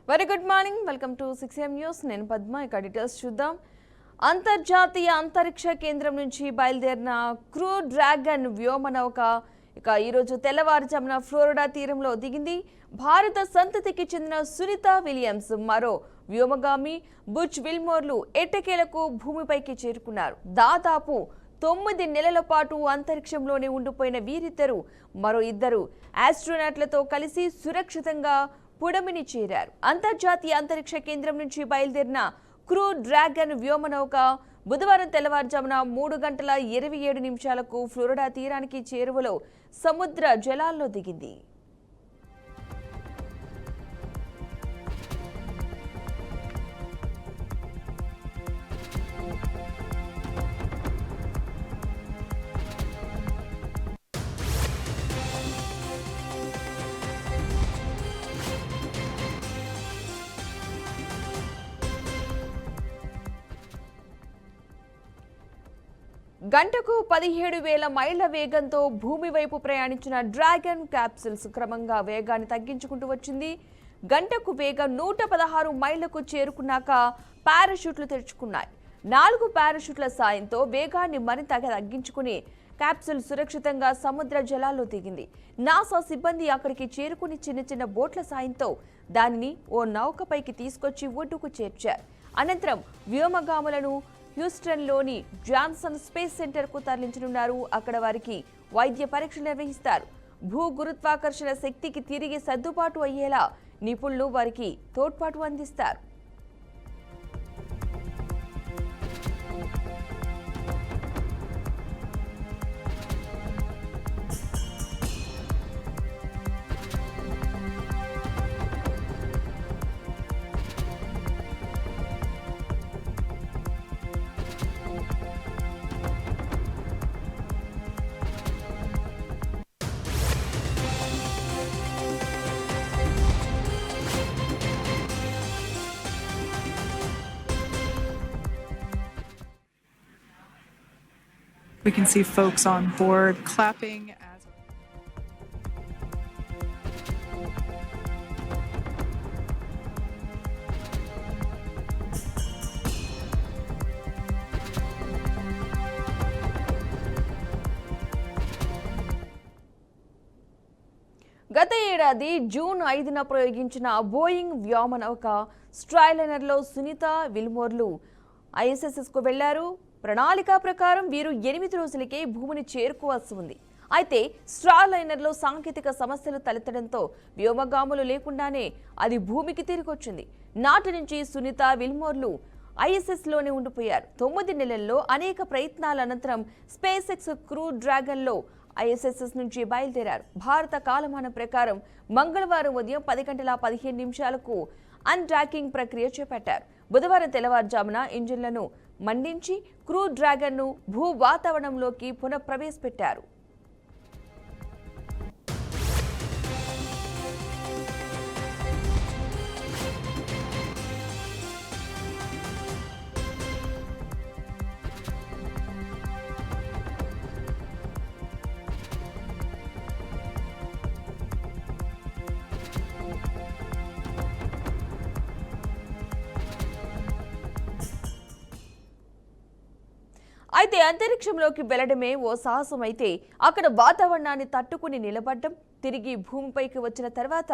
Very good morning, welcome to 6am news. నేను పద్మ. ఇక details చూద్దాం. అంతర్జాతీయ అంతరిక్ష కేంద్రం నుంచి బయలుదేరిన క్రూ డ్రాగన్ వ్యోమనౌక ఈరోజు తెల్లవారుజామున ఫ్లోరిడా తీరంలో దిగింది. భారత సంతతికి చెందిన సునీత విలియమ్స్, మరో వ్యోమగామి బుచ్ విల్మోర్లు ఎట్టకేలకు భూమిపైకి చేరుకున్నారు. దాదాపు 9 నెలల పాటు అంతరిక్షంలోనే ఉండిపోయిన వీరిద్దరూ మరో ఇద్దరు ఆస్ట్రోనాట్లతో కలిసి సురక్షితంగా పుడమిని చేరారు. అంతర్జాతీయ అంతరిక్ష కేంద్రం నుంచి బయలుదేరిన క్రూ డ్రాగన్ వ్యోమనౌక బుధవారం తెల్లవారుజామున 3:27 ఫ్లోరిడా తీరానికి చేరువలో సముద్ర జలాల్లో దిగింది. గంటకు 17,000 మైళ్ల వేగంతో భూమి వైపు ప్రయాణించిన డ్రాగన్ క్యాప్సూల్స్ క్రమంగా వేగాన్ని తగ్గించుకుంటూ వచ్చింది. గంటకు వేగం 116 మైళ్లకు చేరుకున్నాక పారాషూట్లు తెరుచుకున్నాయి. 4 పారాషూట్ల సాయంతో వేగాన్ని మరింత తగ్గించుకుని క్యాప్సూల్ సురక్షితంగా సముద్ర జలాల్లో దిగింది. నాసా సిబ్బంది అక్కడికి చేరుకుని చిన్న బోట్ల సాయంతో దానిని ఓ నౌకపైకి తీసుకొచ్చి ఒడ్డుకు చేర్చారు. అనంతరం వ్యోమగాములను హ్యూస్టన్లోని జాన్సన్ స్పేస్ సెంటర్కు తరలించనున్నారు. అక్కడ వారికి వైద్య పరీక్షలు నిర్వహిస్తారు. భూ గురుత్వాకర్షణ శక్తికి తిరిగి సర్దుబాటు అయ్యేలా నిపుణులు వారికి తోడ్పాటు అందిస్తారు. We can see folks on board clapping as గత ఏడాది జూన్ 5న ప్రయోగించిన బోయింగ్ వ్యోమనౌక స్ట్రైలైనర్లో సునీత విల్మోర్లు ఐఎస్ఎస్కు వెళ్లారు. ప్రణాళిక ప్రకారం వీరు 8 రోజులకే భూమిని చేరుకోవాల్సి ఉంది. అయితే స్ట్రైలైనర్లో సాంకేతిక సమస్యలు తలెత్తడంతో వ్యోమగాములు లేకుండానే అది భూమికి తిరిగొచ్చింది. నాటి నుంచి సునీత విల్మోర్లు ఐఎస్ఎస్లోనే ఉండిపోయారు. 9 నెలల్లో అనేక ప్రయత్నాల అనంతరం స్పేస్ ఎక్స్ క్రూ డ్రాగన్లో ఐఎస్ఎస్ నుంచి బయలుదేరారు. భారత కాలమానం ప్రకారం మంగళవారం ఉదయం 10:15 అన్డాకింగ్ ప్రక్రియ చేపట్టారు. బుధవారం తెల్లవారుజామున ఇంజిన్లను మండించి క్రూ డ్రాగన్ను భూ వాతావరణంలోకి పునఃప్రవేశపెట్టారు. అయితే అంతరిక్షంలోకి వెళ్లడమే ఓ సాహసం అయితే అక్కడ వాతావరణాన్ని తట్టుకుని నిలబడడం, తిరిగి భూమిపైకి వచ్చిన తర్వాత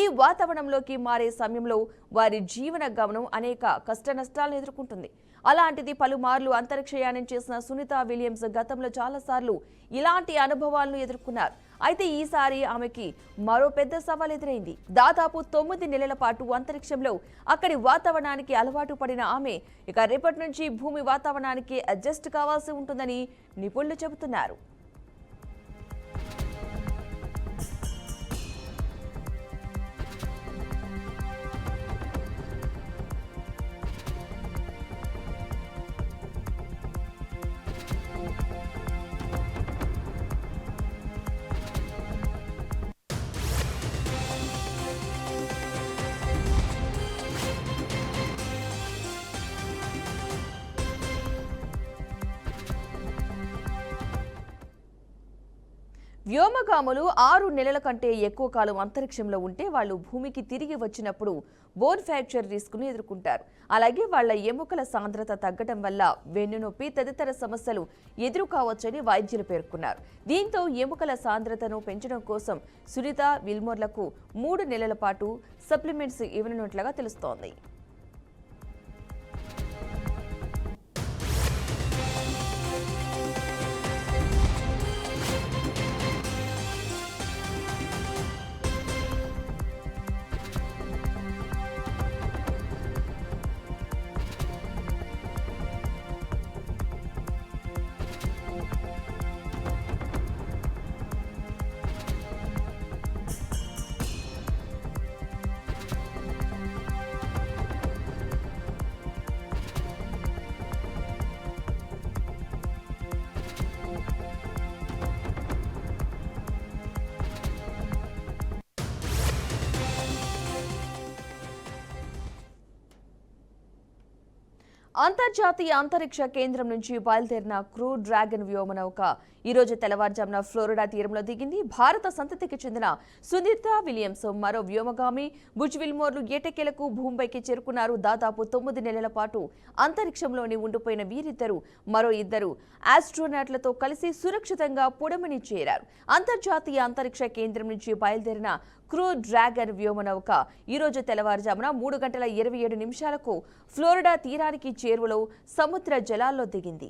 ఈ వాతావరణంలోకి మారే సమయంలో వారి జీవన గమనం అనేక కష్టనష్టాలను ఎదుర్కొంటుంది. అలాంటిది పలుమార్లు అంతరిక్షయానం చేసిన సునీత విలియమ్స్ గతంలో చాలాసార్లు ఇలాంటి అనుభవాలను ఎదుర్కొన్నారు. అయితే ఈసారి ఆమెకి మరో పెద్ద సవాల్ ఎదురైంది. దాదాపు 9 నెలల పాటు అంతరిక్షంలో అక్కడి వాతావరణానికి అలవాటు పడిన ఆమె రేపటి నుంచి భూమి వాతావరణానికి అడ్జస్ట్ కావాల్సి ఉంటుందని నిపుణులు చెబుతున్నారు. వ్యోమగాములు 6 నెలల కంటే ఎక్కువ కాలం అంతరిక్షంలో ఉంటే వాళ్ళు భూమికి తిరిగి వచ్చినప్పుడు బోన్ ఫ్రాక్చర్ రిస్క్ను ఎదుర్కొంటారు. అలాగే వాళ్ల ఎముకల సాంద్రత తగ్గడం వల్ల వెన్నునొప్పి తదితర సమస్యలు ఎదురు కావచ్చని వైద్యులు పేర్కొన్నారు. దీంతో ఎముకల సాంద్రతను పెంచడం కోసం సునీత విల్మోర్లకు 3 నెలల పాటు సప్లిమెంట్స్ ఇవ్వనున్నట్లుగా తెలుస్తోంది. అంతర్జాతీయ అంతరిక్ష కేంద్రం నుంచి బయలుదేరిన క్రూ డ్రాగన్ వ్యోమనౌక ఈ రోజు తెల్లవారుజామున ఫ్లోరిడా తీరంలో దిగింది. భారత సంతతికి చెందిన సునీత విలియమ్స్, మరో వ్యోమగామి బుజ్ విల్మోర్లు ఏటకేలకు భూమిపైకి చేరుకున్నారు. దాదాపు 9 నెలల పాటు అంతరిక్షంలోని ఉండిపోయిన వీరిద్దరూ మరో 2 ఆస్ట్రోనాట్లతో కలిసి సురక్షితంగా పుడమిని చేరారు. అంతర్జాతీయ అంతరిక్ష కేంద్రం నుంచి బయలుదేరిన క్రూ డ్రాగన్ వ్యోమనౌక ఈ రోజు తెల్లవారుజామున 3 గంటల 27 నిమిషాలకు ఫ్లోరిడా తీరానికి చేరువలో సముద్ర జలాల్లో దిగింది.